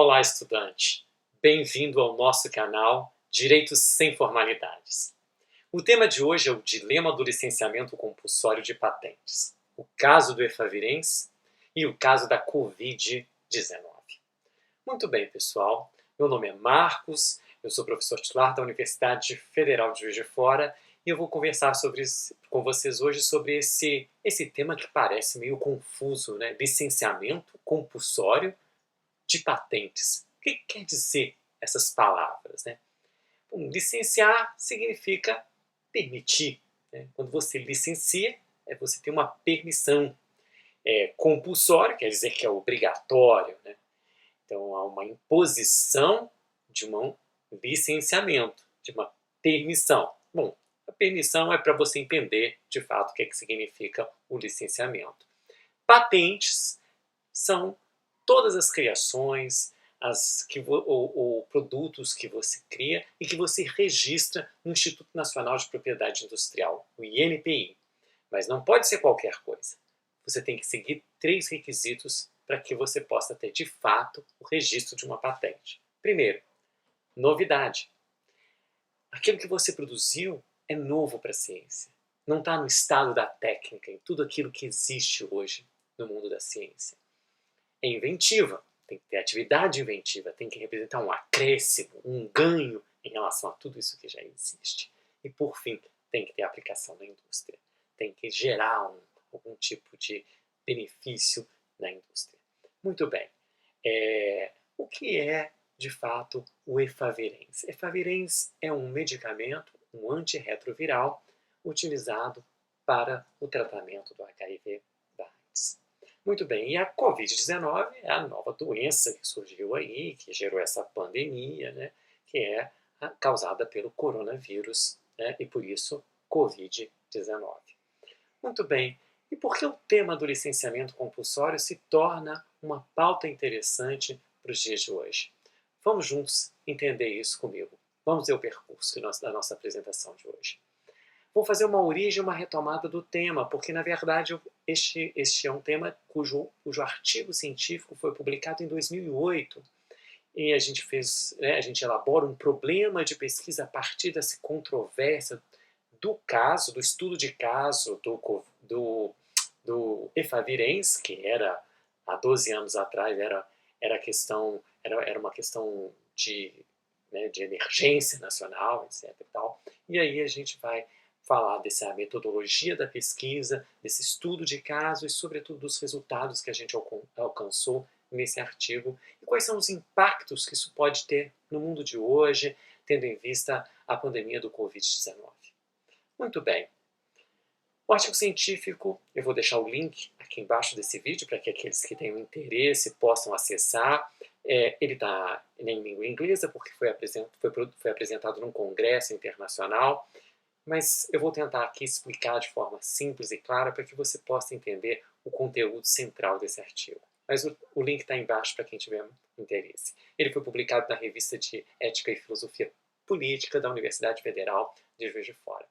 Olá, estudante! Bem-vindo ao nosso canal Direitos Sem Formalidades. O tema de hoje é o dilema do licenciamento compulsório de patentes, o caso do Efavirenz e o caso da Covid-19. Muito bem, pessoal. Meu nome é Marcos, eu sou professor titular da Universidade Federal de Juiz de Fora e eu vou conversar com vocês hoje sobre esse tema que parece meio confuso, né? Licenciamento compulsório de patentes. O que quer dizer essas palavras, né? Bom, licenciar significa permitir, né? Quando você licencia, você tem uma permissão. Compulsório quer dizer que é obrigatório, né? Então, há uma imposição de um licenciamento, de uma permissão. Bom, a permissão é para você entender, de fato, o que significa o licenciamento. Patentes são todas as criações, ou produtos que você cria e que você registra no Instituto Nacional de Propriedade Industrial, o INPI. Mas não pode ser qualquer coisa. Você tem que seguir 3 requisitos para que você possa ter, de fato, o registro de uma patente. Primeiro, novidade. Aquilo que você produziu é novo para a ciência. Não está no estado da técnica, em tudo aquilo que existe hoje no mundo da ciência. É inventiva, tem que ter atividade inventiva, tem que representar um acréscimo, um ganho em relação a tudo isso que já existe. E, por fim, tem que ter aplicação na indústria, tem que gerar algum tipo de benefício na indústria. Muito bem. O que é, de fato, o Efavirenz? Efavirenz é um medicamento, um antirretroviral, utilizado para o tratamento do HIV/AIDS. Muito bem, e a Covid-19 é a nova doença que surgiu aí, que gerou essa pandemia, né, que é causada pelo coronavírus, né, e por isso Covid-19. Muito bem, e por que o tema do licenciamento compulsório se torna uma pauta interessante para os dias de hoje? Vamos juntos entender isso comigo. Vamos ver o percurso da nossa apresentação de hoje. Vou fazer uma origem e uma retomada do tema, porque, na verdade, este é um tema cujo artigo científico foi publicado em 2008. E a gente elabora um problema de pesquisa a partir dessa controvérsia do estudo de caso do Efavirenz, que era, há 12 anos atrás, era uma questão de emergência nacional, etc. E tal. E aí a gente vai falar dessa metodologia da pesquisa, desse estudo de caso e, sobretudo, dos resultados que a gente alcançou nesse artigo e quais são os impactos que isso pode ter no mundo de hoje, tendo em vista a pandemia do Covid-19. Muito bem. O artigo científico, eu vou deixar o link aqui embaixo desse vídeo para que aqueles que tenham interesse possam acessar. Ele está em língua inglesa porque foi apresentado num congresso internacional, mas eu vou tentar aqui explicar de forma simples e clara para que você possa entender o conteúdo central desse artigo. Mas o link está embaixo para quem tiver interesse. Ele foi publicado na Revista de Ética e Filosofia Política da Universidade Federal de Juiz de Fora.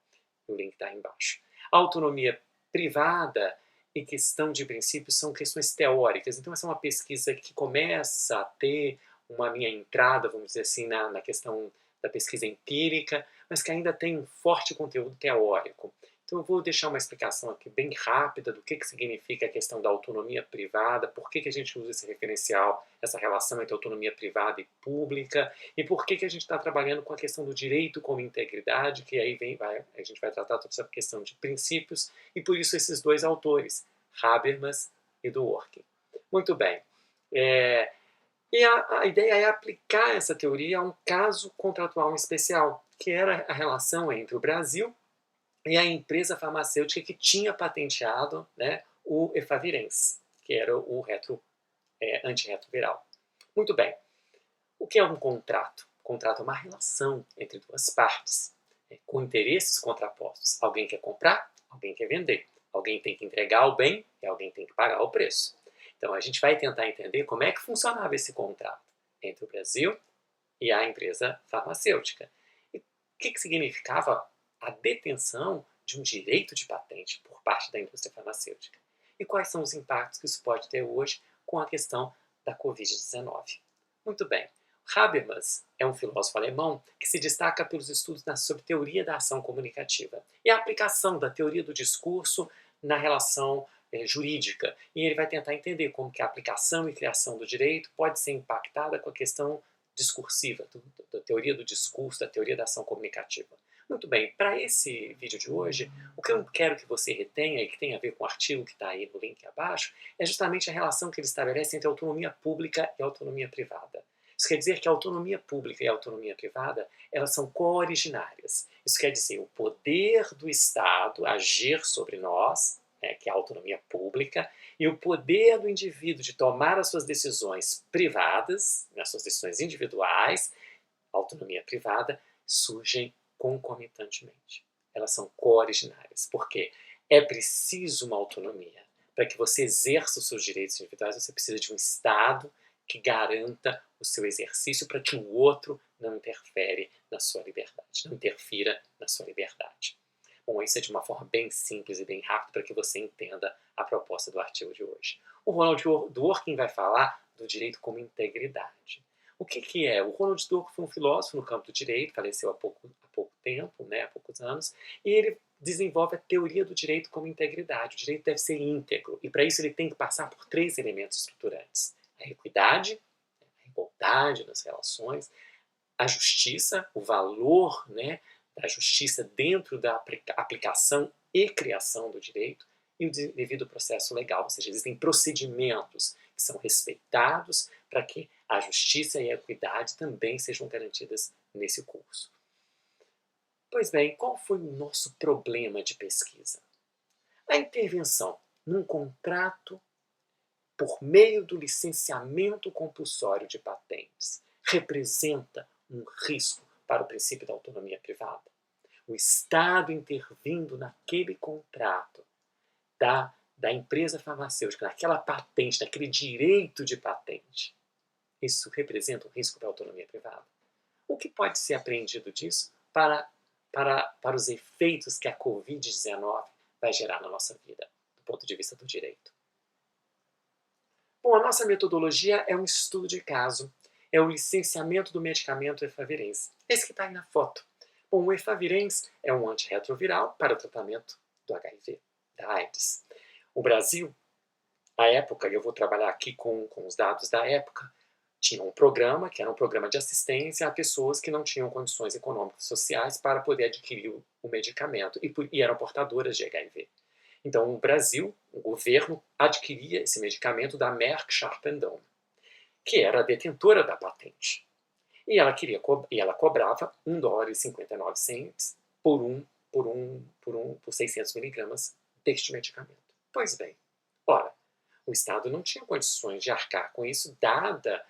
O link está embaixo. A autonomia privada e questão de princípios são questões teóricas. Então, essa é uma pesquisa que começa a ter uma minha entrada, vamos dizer assim, na questão da pesquisa empírica, mas que ainda tem um forte conteúdo teórico. Então eu vou deixar uma explicação aqui bem rápida do que significa a questão da autonomia privada, por que a gente usa esse referencial, essa relação entre autonomia privada e pública, e por que a gente está trabalhando com a questão do direito como integridade, que aí a gente vai tratar toda essa questão de princípios, e por isso esses 2 autores, Habermas e Dworkin. Muito bem. E a ideia é aplicar essa teoria a um caso contratual especial, que era a relação entre o Brasil e a empresa farmacêutica que tinha patenteado, né, o Efavirenz, que era o antirretroviral. Muito bem. O que é um contrato? O contrato é uma relação entre 2 partes, com interesses contrapostos. Alguém quer comprar, alguém quer vender. Alguém tem que entregar o bem e alguém tem que pagar o preço. Então, a gente vai tentar entender como é que funcionava esse contrato entre o Brasil e a empresa farmacêutica. E o que significava a detenção de um direito de patente por parte da indústria farmacêutica. E quais são os impactos que isso pode ter hoje com a questão da Covid-19. Muito bem. Habermas é um filósofo alemão que se destaca pelos estudos sobre teoria da ação comunicativa e a aplicação da teoria do discurso na relação jurídica. E ele vai tentar entender como que a aplicação e criação do direito pode ser impactada com a questão discursiva, da teoria do discurso, da teoria da ação comunicativa. Muito bem, para esse vídeo de hoje, o que eu quero que você retenha e que tem a ver com o artigo que está aí no link abaixo é justamente a relação que ele estabelece entre a autonomia pública e a autonomia privada. Isso quer dizer que a autonomia pública e a autonomia privada, elas são co-originárias. Isso quer dizer o poder do Estado agir sobre nós, que é a autonomia pública, e o poder do indivíduo de tomar as suas decisões privadas, as suas decisões individuais, a autonomia privada, surgem concomitantemente. Elas são co-originárias, porque é preciso uma autonomia. Para que você exerça os seus direitos individuais, você precisa de um Estado que garanta o seu exercício para que o outro não interfira na sua liberdade. Bom, isso é de uma forma bem simples e bem rápida para que você entenda a proposta do artigo de hoje. O Ronald Dworkin vai falar do direito como integridade. O que é? O Ronald Dworkin foi um filósofo no campo do direito, faleceu há pouco tempo, há poucos anos, e ele desenvolve a teoria do direito como integridade. O direito deve ser íntegro, e para isso ele tem que passar por 3 elementos estruturantes: a equidade, a igualdade nas relações, a justiça, o valor da justiça dentro da aplicação e criação do direito, e o devido processo legal, ou seja, existem procedimentos que são respeitados para que a justiça e a equidade também sejam garantidas nesse curso. Pois bem, qual foi o nosso problema de pesquisa? A intervenção num contrato por meio do licenciamento compulsório de patentes representa um risco para o princípio da autonomia privada. O Estado intervindo naquele contrato da empresa farmacêutica, naquela patente, naquele direito de patente, isso representa um risco para a autonomia privada. O que pode ser aprendido disso para os efeitos que a Covid-19 vai gerar na nossa vida, do ponto de vista do direito? Bom, a nossa metodologia é um estudo de caso, é o licenciamento do medicamento Efavirenz. Esse que está aí na foto. Bom, o Efavirenz é um antirretroviral para o tratamento do HIV, da AIDS. O Brasil, à época, e eu vou trabalhar aqui com os dados da época, tinha um programa, que era um programa de assistência a pessoas que não tinham condições econômicas e sociais para poder adquirir o medicamento e eram portadoras de HIV. Então, o Brasil, o governo, adquiria esse medicamento da Merck Sharp & Dohme, que era a detentora da patente. E ela cobrava $1,59 por 600 miligramas deste medicamento. Pois bem, ora, o Estado não tinha condições de arcar com isso, dada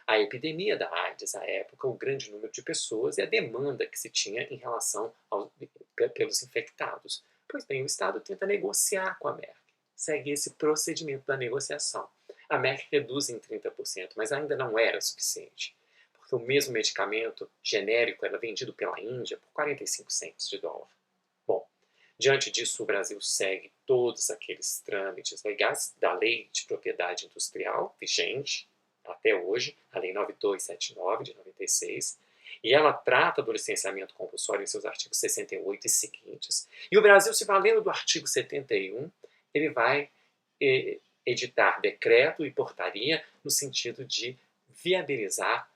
a epidemia da AIDS à época, o grande número de pessoas e a demanda que se tinha em relação pelos infectados. Pois bem, o Estado tenta negociar com a Merck, segue esse procedimento da negociação. A Merck reduz em 30%, mas ainda não era suficiente, porque o mesmo medicamento genérico era vendido pela Índia por 45 centos de dólar. Bom, diante disso, o Brasil segue todos aqueles trâmites legais da Lei de Propriedade Industrial, vigente até hoje, a Lei 9279 de 96, e ela trata do licenciamento compulsório em seus artigos 68 e seguintes. E o Brasil, se valendo do artigo 71, ele vai editar decreto e portaria no sentido de viabilizar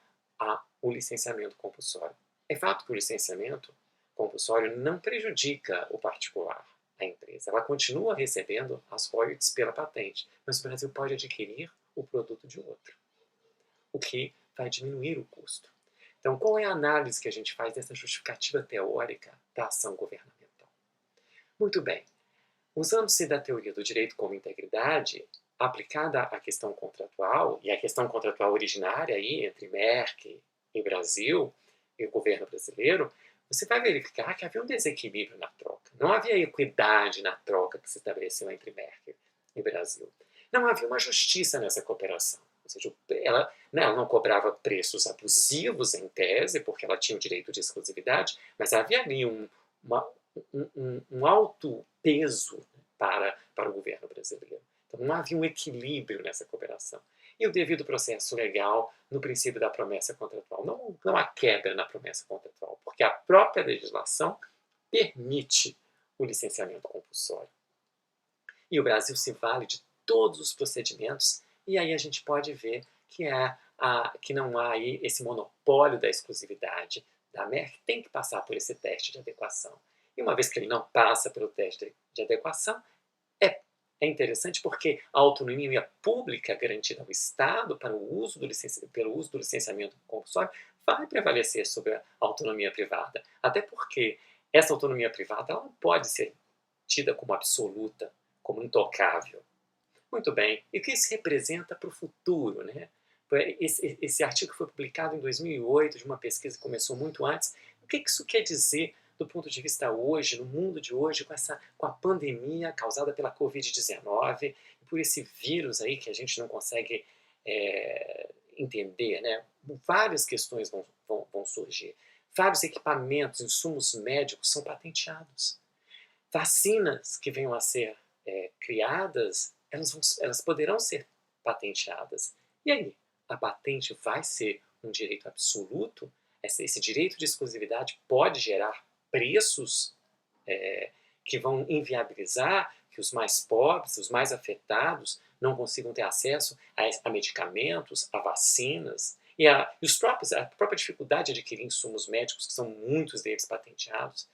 o licenciamento compulsório. É fato que o licenciamento compulsório não prejudica o particular, a empresa. Ela continua recebendo as royalties pela patente, mas o Brasil pode adquirir o produto de outro, o que vai diminuir o custo. Então, qual é a análise que a gente faz dessa justificativa teórica da ação governamental? Muito bem. Usando-se da teoria do direito como integridade, aplicada à questão contratual, e a questão contratual originária aí entre Merck e Brasil, e o governo brasileiro, você vai verificar que havia um desequilíbrio na troca. Não havia equidade na troca que se estabeleceu entre Merck e Brasil. Não havia uma justiça nessa cooperação. Ou seja, ela não cobrava preços abusivos em tese, porque ela tinha o direito de exclusividade, mas havia ali um alto peso para o governo brasileiro. Então não havia um equilíbrio nessa cooperação. E o devido processo legal no princípio da promessa contratual. Não há quebra na promessa contratual, porque a própria legislação permite o licenciamento compulsório. E o Brasil se vale de todos os procedimentos, e aí a gente pode ver que não há aí esse monopólio da exclusividade da Merck, tem que passar por esse teste de adequação. E uma vez que ele não passa pelo teste de adequação, é interessante porque a autonomia pública garantida ao Estado para pelo uso do licenciamento compulsório vai prevalecer sobre a autonomia privada. Até porque essa autonomia privada ela não pode ser tida como absoluta, como intocável. Muito bem. E o que isso representa para o futuro, né? Esse artigo foi publicado em 2008, de uma pesquisa que começou muito antes. O que isso quer dizer do ponto de vista hoje, no mundo de hoje, com a pandemia causada pela Covid-19, por esse vírus aí que a gente não consegue entender, né? Várias questões vão surgir. Vários equipamentos, insumos médicos são patenteados. Vacinas que venham a ser criadas, elas poderão ser patenteadas. E aí, a patente vai ser um direito absoluto? Esse direito de exclusividade pode gerar preços que vão inviabilizar que os mais pobres, os mais afetados, não consigam ter acesso a medicamentos, a vacinas, a própria dificuldade de adquirir insumos médicos, que são muitos deles patenteados.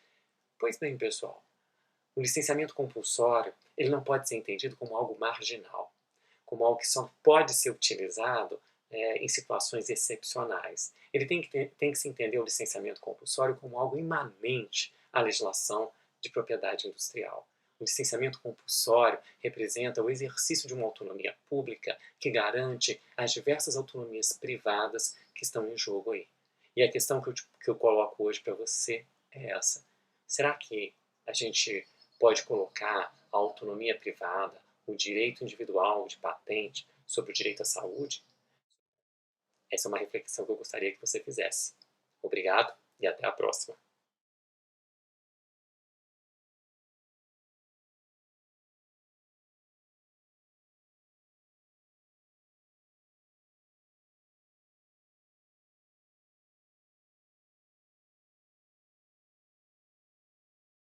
Pois bem, pessoal, o licenciamento compulsório ele não pode ser entendido como algo marginal, como algo que só pode ser utilizado em situações excepcionais. Ele tem que se entender o licenciamento compulsório como algo imanente à legislação de propriedade industrial. O licenciamento compulsório representa o exercício de uma autonomia pública que garante as diversas autonomias privadas que estão em jogo aí. E a questão que eu coloco hoje para você é essa. Será que a gente pode colocar a autonomia privada, o direito individual de patente sobre o direito à saúde? Essa é uma reflexão que eu gostaria que você fizesse. Obrigado e até a próxima.